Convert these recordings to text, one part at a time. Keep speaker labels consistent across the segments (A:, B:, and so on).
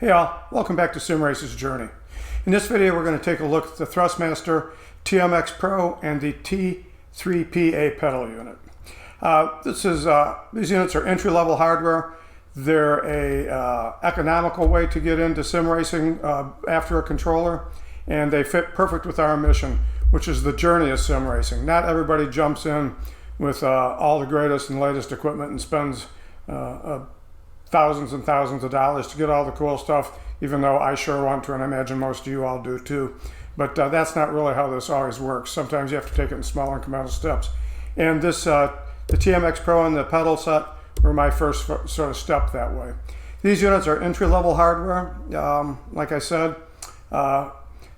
A: Hey all, welcome back to Sim Racer's Journey. In this video we're going to take a look at the Thrustmaster TMX Pro and the T3PA pedal unit. These units are entry-level hardware. They're a economical way to get into sim racing after a controller, and they fit perfect with our mission, which is the journey of sim racing. Not everybody jumps in with all the greatest and latest equipment and spends thousands and thousands of dollars to get all the cool stuff, even though I sure want to, and I imagine most of you all do too. But that's not really how this always works. Sometimes you have to take it in small incremental steps. And this, the TMX Pro and the pedal set were my first sort of step that way. These units are entry-level hardware. Like I said,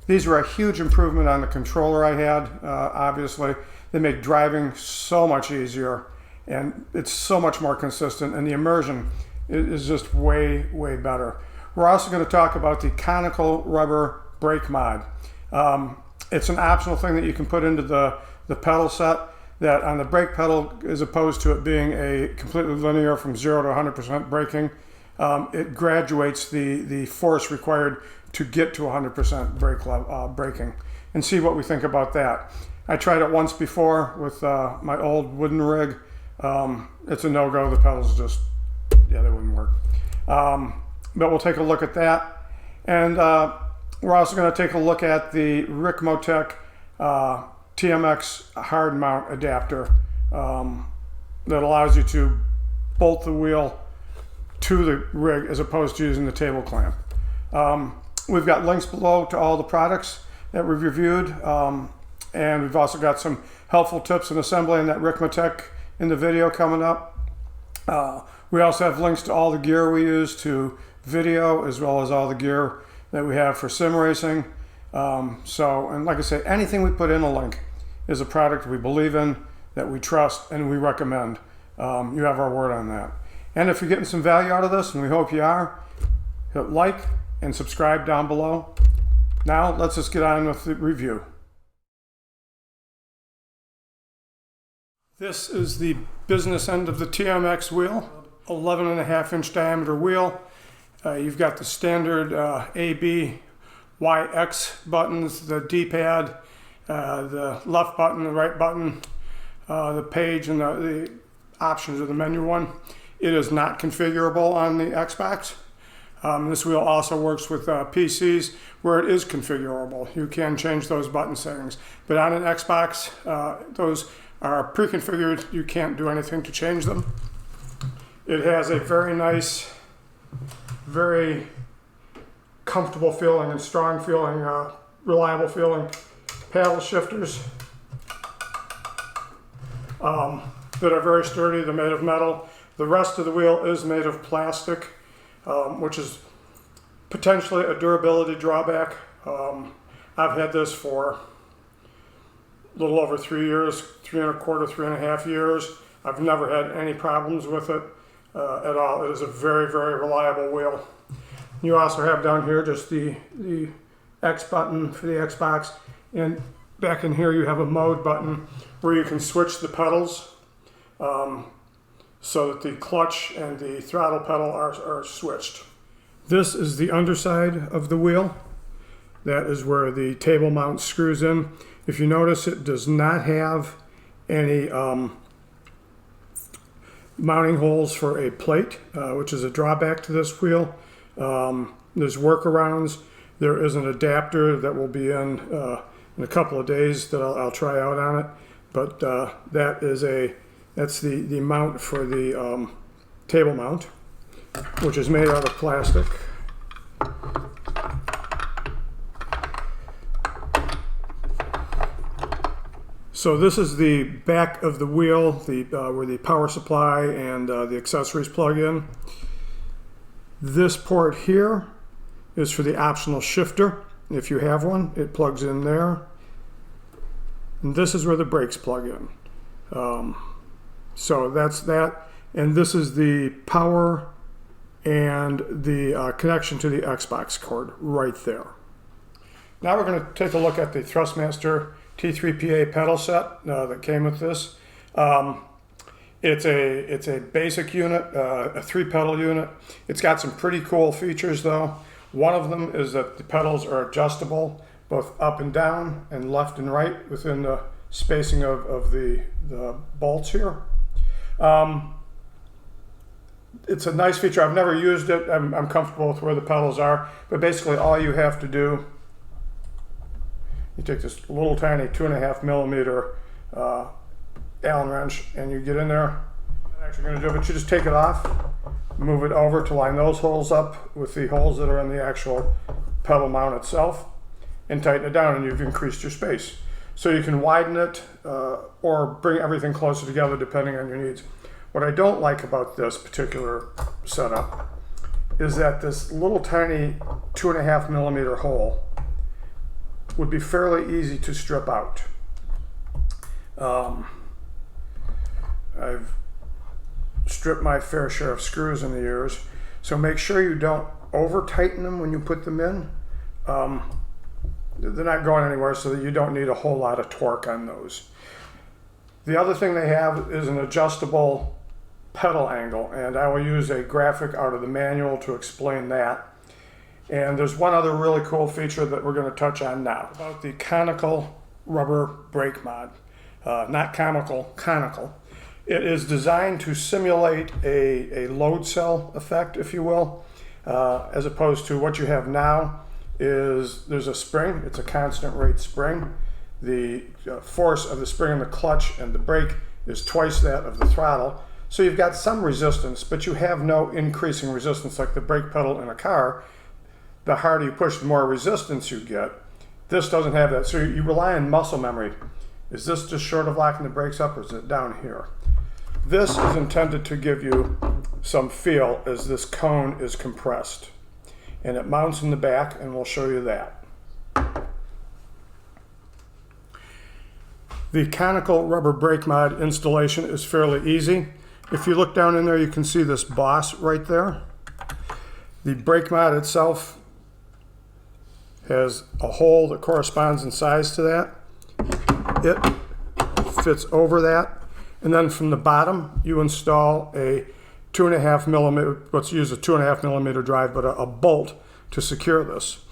A: these were a huge improvement on the controller I had, obviously. They make driving so much easier, and it's so much more consistent, and the immersion is just way, way better. We're also going to talk about the Conical Rubber Brake Mod. It's an optional thing that you can put into the pedal set that on the brake pedal, as opposed to it being a completely linear from 0 to 100% braking, it graduates the force required to get to 100% braking, and see what we think about that. I tried it once before with my old wooden rig. It's a no-go. The pedals just, yeah, they wouldn't work. But we'll take a look at that. And we're also going to take a look at the Ricmotech TMX Hard-Mount Adapter that allows you to bolt the wheel to the rig as opposed to using the table clamp. We've got links below to all the products that we've reviewed, and we've also got some helpful tips in assembling that Ricmotech in the video coming up. We also have links to all the gear we use to video, as well as all the gear that we have for sim racing. And like I say, anything we put in a link is a product we believe in, that we trust, and we recommend. You have our word on that. And if you're getting some value out of this, and we hope you are, hit like and subscribe down below. Now let's just get on with the review. This is the business end of the TMX wheel, 11.5-inch diameter wheel. You've got the standard A, B, Y, X buttons, the D-pad, the left button, the right button, the page, and the options of the menu one. It is not configurable on the Xbox. This wheel also works with PCs where it is configurable. You can change those button settings. But on an Xbox, those are pre-configured. You can't do anything to change them. It has a very nice, very comfortable feeling and strong feeling, reliable feeling paddle shifters that are very sturdy. They're made of metal. The rest of the wheel is made of plastic, which is potentially a durability drawback. I've had this for a little over 3 years, 3.25, 3.5 years. I've never had any problems with it at all. It is a very, very reliable wheel. You also have down here just the X button for the Xbox, and back in here you have a mode button where you can switch the pedals so that the clutch and the throttle pedal are switched. This is the underside of the wheel. That is where the table mount screws in. If you notice, it does not have any mounting holes for a plate, which is a drawback to this wheel. There's workarounds. There is an adapter that will be in a couple of days that I'll try out on it. But that's the mount for the table mount, which is made out of plastic. So this is the back of the wheel, where the power supply and the accessories plug in. This port here is for the optional shifter. If you have one, it plugs in there. And this is where the brakes plug in. So that's that. And this is the power and the connection to the Xbox cord right there. Now we're going to take a look at the Thrustmaster T3PA pedal set that came with this. It's a basic unit, a 3-pedal unit. It's got some pretty cool features though. One of them is that the pedals are adjustable both up and down and left and right within the spacing of the bolts here. It's a nice feature. I've never used it. I'm comfortable with where the pedals are, but basically all you have to do, you take this little tiny 2.5 millimeter Allen wrench and you get in there. I'm not actually going to do it, but you just take it off, move it over to line those holes up with the holes that are in the actual pedal mount itself, and tighten it down, and you've increased your space. So you can widen it or bring everything closer together depending on your needs. What I don't like about this particular setup is that this little tiny 2.5 millimeter hole would be fairly easy to strip out. I've stripped my fair share of screws in the years, so make sure you don't over tighten them when you put them in. They're not going anywhere, so that you don't need a whole lot of torque on those. The other thing they have is an adjustable pedal angle, and I will use a graphic out of the manual to explain that. And there's one other really cool feature that we're going to touch on now, about the Conical Rubber Brake Mod. Not comical, conical. It is designed to simulate a load cell effect, if you will, as opposed to what you have now. There's a spring. It's a constant rate spring. The force of the spring in the clutch and the brake is twice that of the throttle. So you've got some resistance, but you have no increasing resistance like the brake pedal in a car. The harder you push, the more resistance you get. This doesn't have that. So you rely on muscle memory. Is this just short of locking the brakes up, or is it down here? This is intended to give you some feel as this cone is compressed. And it mounts in the back, and we'll show you that. The Conical Rubber Brake Mod installation is fairly easy. If you look down in there, you can see this boss right there. The brake mod itself has a hole that corresponds in size to that. It fits over that. And then from the bottom, you install a 2.5 millimeter, let's use a 2.5 millimeter drive, but a bolt to secure this.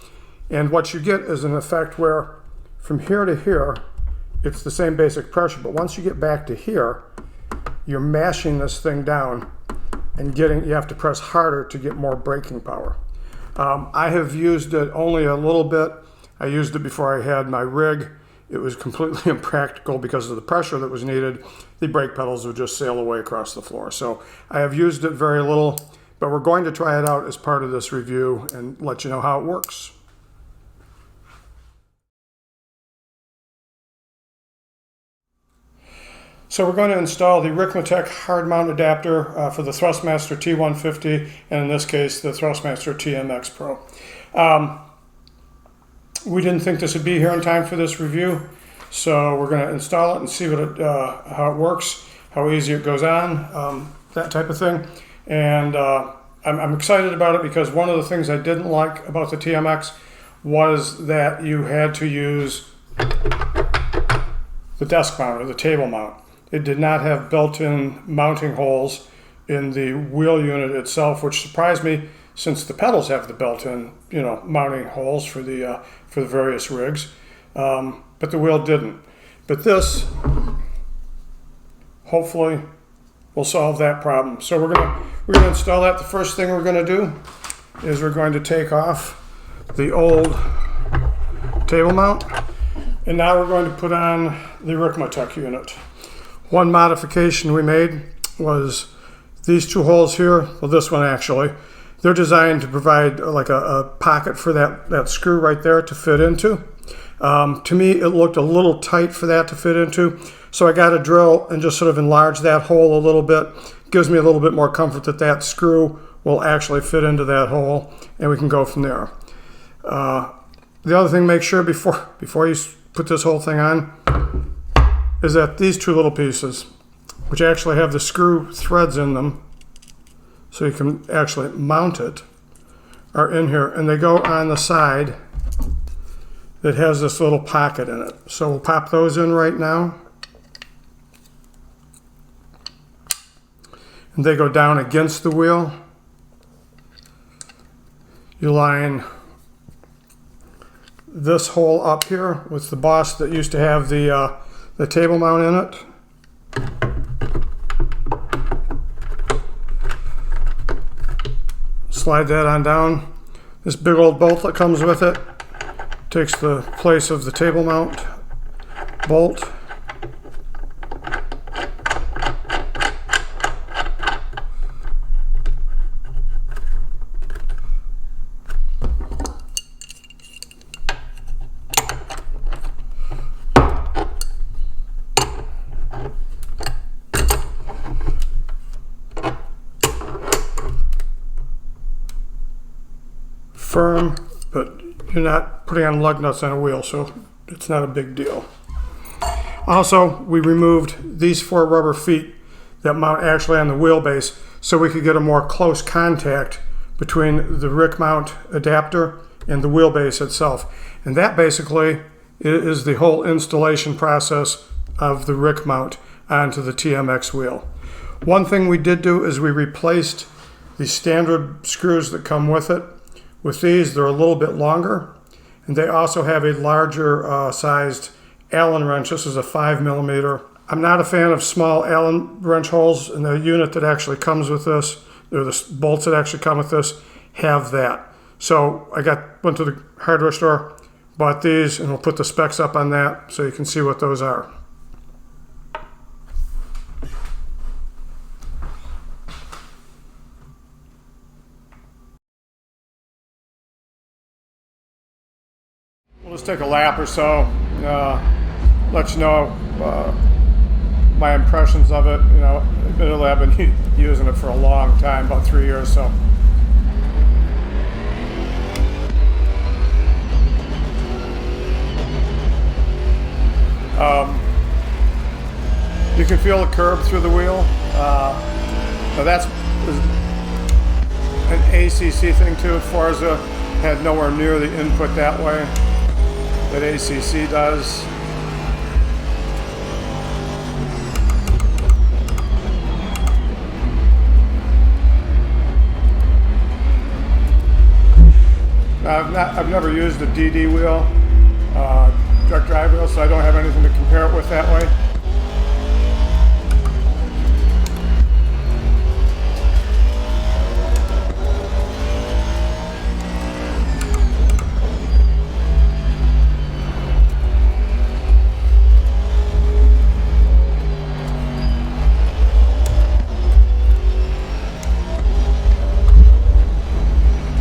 A: And what you get is an effect where from here to here, it's the same basic pressure, but once you get back to here, you're mashing this thing down and you have to press harder to get more braking power. I have used it only a little bit. I used it before I had my rig. It was completely impractical because of the pressure that was needed. The brake pedals would just sail away across the floor. So I have used it very little, but we're going to try it out as part of this review and let you know how it works. So we're going to install the Ricmotech Hard-Mount Adapter for the Thrustmaster T150, and in this case, the Thrustmaster TMX Pro. We didn't think this would be here in time for this review, so we're going to install it and see how it works, how easy it goes on, that type of thing. And I'm excited about it because one of the things I didn't like about the TMX was that you had to use the desk mount or the table mount. It did not have built-in mounting holes in the wheel unit itself, which surprised me since the pedals have the built-in, mounting holes for the various rigs, but the wheel didn't. But this, hopefully, will solve that problem. So we're gonna install that. The first thing we're gonna do is we're going to take off the old table mount, and now we're going to put on the Ricmotech unit. One modification we made was these two holes here, well this one actually, they're designed to provide like a pocket for that screw right there to fit into. To me it looked a little tight for that to fit into, so I got a drill and just sort of enlarged that hole a little bit. Gives me a little bit more comfort that that screw will actually fit into that hole, and we can go from there. The other thing, make sure before you put this whole thing on, is that these two little pieces, which actually have the screw threads in them, so you can actually mount it, are in here, and they go on the side that has this little pocket in it. So we'll pop those in right now. And they go down against the wheel. you line this hole up here with the boss that used to have the table mount in it. Slide that on down. This big old bolt that comes with it takes the place of the table mount bolt. Firm, but you're not putting on lug nuts on a wheel, so it's not a big deal. Also, we removed these 4 rubber feet that mount actually on the wheelbase so we could get a more close contact between the Ricmotech adapter and the wheelbase itself. And that basically is the whole installation process of the Ricmotech onto the TMX wheel. One thing we did do is we replaced the standard screws that come with it. With these, they're a little bit longer, and they also have a larger sized Allen wrench. This is a 5mm. I'm not a fan of small Allen wrench holes, and the unit that actually comes with this, or the bolts that actually come with this, have that. So I went to the hardware store, bought these, and we'll put the specs up on that so you can see what those are. We'll just take a lap or so, let you know my impressions of it. You know, admittedly I've been using it for a long time, about 3 years. So you can feel the curb through the wheel. Now that's an ACC thing too. Forza had nowhere near the input that way that ACC does. I've never used a DD wheel, direct drive wheel, so I don't have anything to compare it with that way.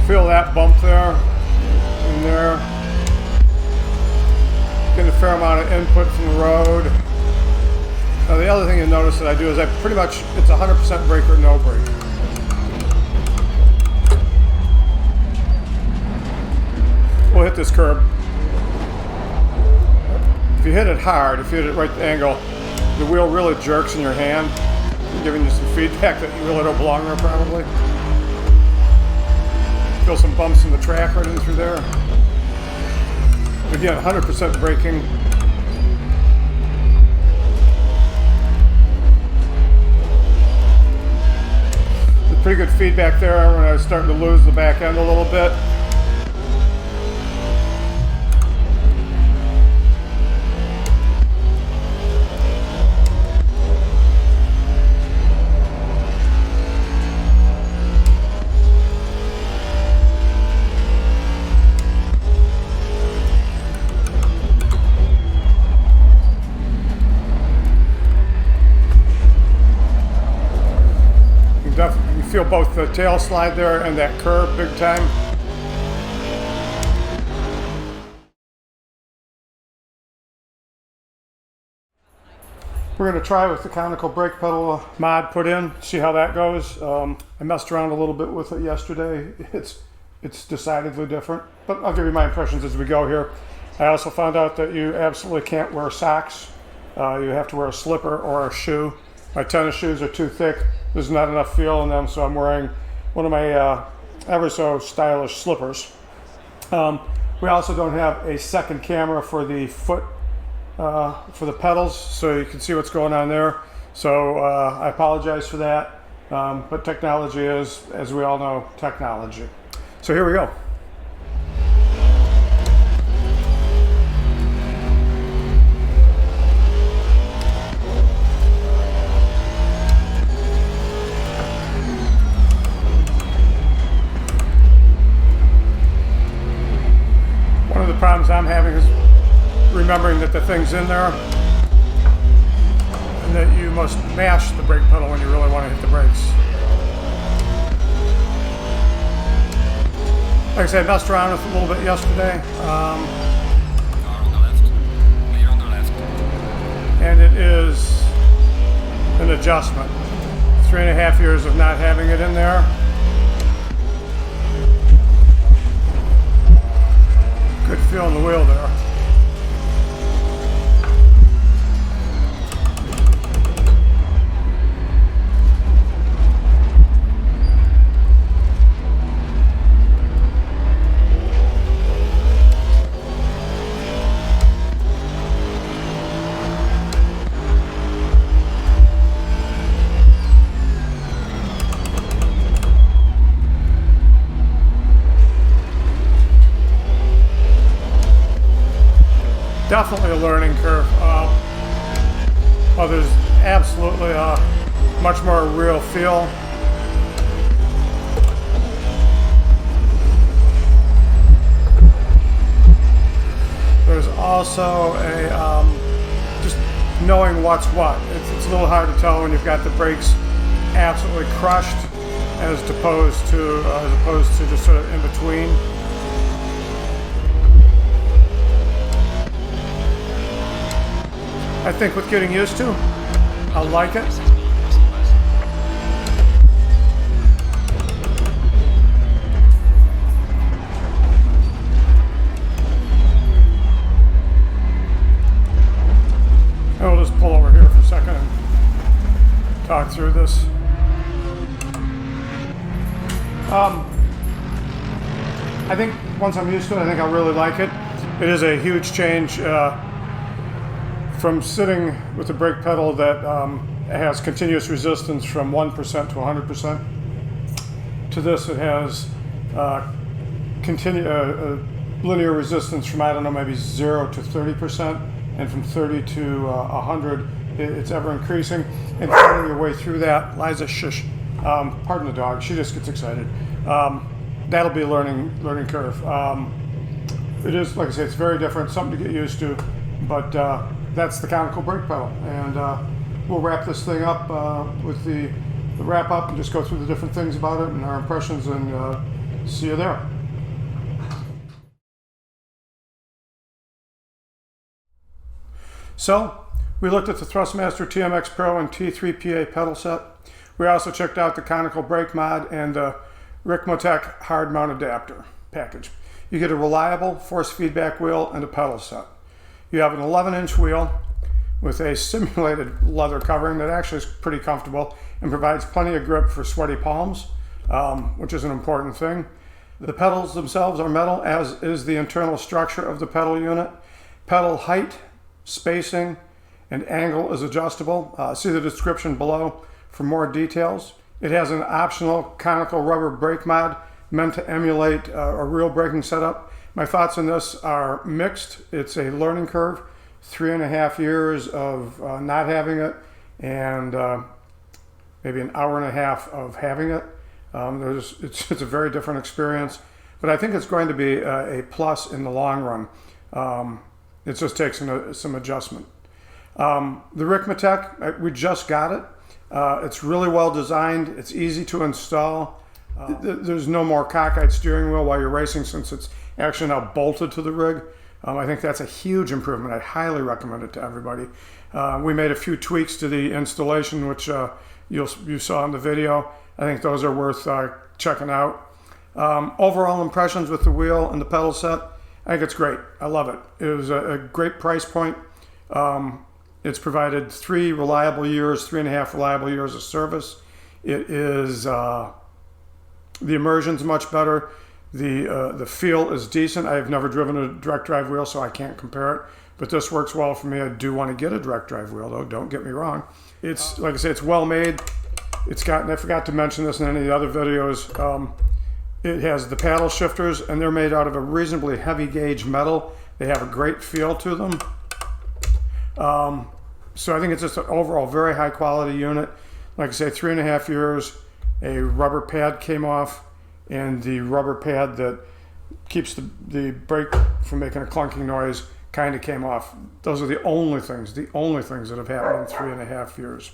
A: Feel that bump there and there. Getting a fair amount of input from the road. Now the other thing you'll notice that I do is I pretty much, it's 100% brake or no brake. We'll hit this curb. If you hit it hard, if you hit it right at the angle, the wheel really jerks in your hand, giving you some feedback that you really don't belong there probably. Feel some bumps in the track right in through there. Again, 100% braking. There's pretty good feedback there when I was starting to lose the back end a little bit. You feel both the tail slide there and that curve big time. We're going to try with the Conical brake pedal mod put in, see how that goes. I messed around a little bit with it yesterday. It's decidedly different, but I'll give you my impressions as we go here. I also found out that you absolutely can't wear socks. You have to wear a slipper or a shoe. My tennis shoes are too thick. There's not enough feel in them, so I'm wearing one of my ever so stylish slippers. We also don't have a second camera for the foot, for the pedals, so you can see what's going on there. So I apologize for that, but technology is, as we all know, technology. So here we go. problems I'm having is remembering that the thing's in there and that you must mash the brake pedal when you really want to hit the brakes. Like I said, I messed around with it a little bit yesterday.
B: On the left. Clear on the left.
A: And it is an adjustment. 3.5 years of not having it in there. Good feel in the wheel there. Definitely a learning curve. Well, there's absolutely a much more real feel. There's also a just knowing what's what. It's a little hard to tell when you've got the brakes absolutely crushed, as opposed to just sort of in between. I think with getting used to, I like it. And we'll just pull over here for a second and talk through this. I think once I'm used to it, I think I'll really like it. It is a huge change. From sitting with a brake pedal that has continuous resistance from 1% to 100%, to this it has linear resistance from, I don't know, maybe 0 to 30%, and from 30 to 100, it's ever increasing. And finding your way through that, Liza, shush, pardon the dog, she just gets excited. That'll be a learning curve. It is, like I say, it's very different, something to get used to, but that's the Conical brake pedal, and we'll wrap this thing up with the wrap up and just go through the different things about it and our impressions, and see you there. So we looked at the Thrustmaster TMX Pro and T3PA pedal set. We also checked out the Conical Brake Mod and the Ricmotech Hard-Mount Adapter package. You get a reliable force feedback wheel and a pedal set. You have an 11-inch wheel with a simulated leather covering that actually is pretty comfortable and provides plenty of grip for sweaty palms, which is an important thing. The pedals themselves are metal, as is the internal structure of the pedal unit. Pedal height, spacing, and angle is adjustable. See the description below for more details. It has an optional Conical Rubber Brake Mod meant to emulate a real braking setup. My thoughts on this are mixed. It's a learning curve, 3.5 years of not having it, and maybe an hour and a half of having it. It's a very different experience, but I think it's going to be a plus in the long run. It just takes some adjustment. The Ricmotech, we just got it. It's really well designed. It's easy to install. There's no more cockeyed steering wheel while you're racing, since it's actually now bolted to the rig. I think that's a huge improvement. I highly recommend it to everybody. We made a few tweaks to the installation, which you saw in the video. I think those are worth checking out. Overall impressions with the wheel and the pedal set, I think it's great. I love it. It was a great price point. It's provided 3 reliable years, 3.5 reliable years of service. It is, the immersion's much better. The feel is decent. I have never driven a direct drive wheel, so I can't compare it, but this works well for me. I do want to get a direct drive wheel, though, don't get me wrong. It's, like I say, it's well made. It's got, and I forgot to mention this in any of the other videos, it has the paddle shifters, and they're made out of a reasonably heavy gauge metal. They have a great feel to them. So I think it's just an overall very high quality unit. Like I say, 3.5 years, a rubber pad came off, and the rubber pad that keeps the brake from making a clunking noise kind of came off. Those are the only things that have happened in 3.5 years.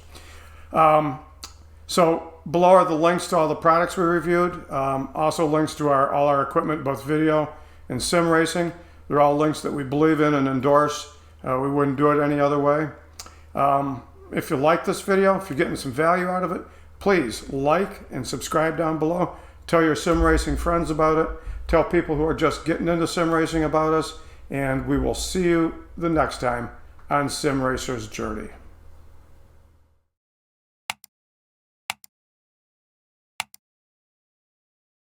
A: So below are the links to all the products we reviewed. Also links to all our equipment, both video and sim racing. They're all links that we believe in and endorse. We wouldn't do it any other way. If you like this video, if you're getting some value out of it, please like and subscribe down below. Tell your sim racing friends about it. Tell people who are just getting into sim racing about us. And we will see you the next time on Sim Racer's Journey.